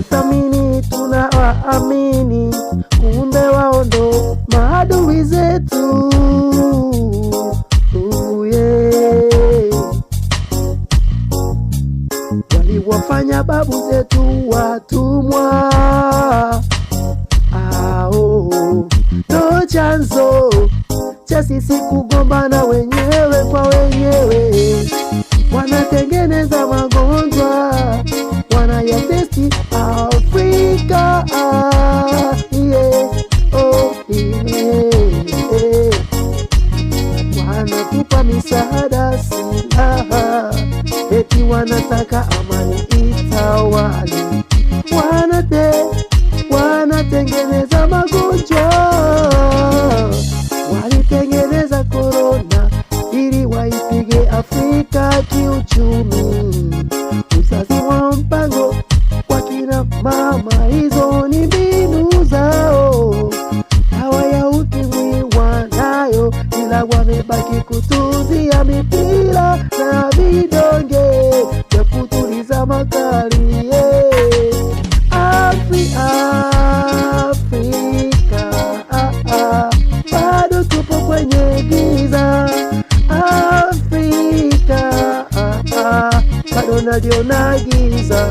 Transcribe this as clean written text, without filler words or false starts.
tunawathamini, tunawaamini, kumbe wao ndo maadui zetu. Waliwafanya babu zetu watumwa, ndo chanzo cha sisi kugombana wenyewe kwa wenyewe. Wanatengeneza magonjwa, wanayatesti Afrika, wanatupa misaada silaha, eti wanataka amani itawale. Wanatengeneza magonjwa, walitengeneza korona ili waipige Afrika kiuchumi. Uzazi wa mpango kwa kina mama, hizo ni mbinu zao. Dawa ya ukimwi wanayo, ila wamebaki kutuzia mipira na vidonge vya kutuliza makali. Afrika, bado tupo kwenye giza. Afrika, bado naliona giza.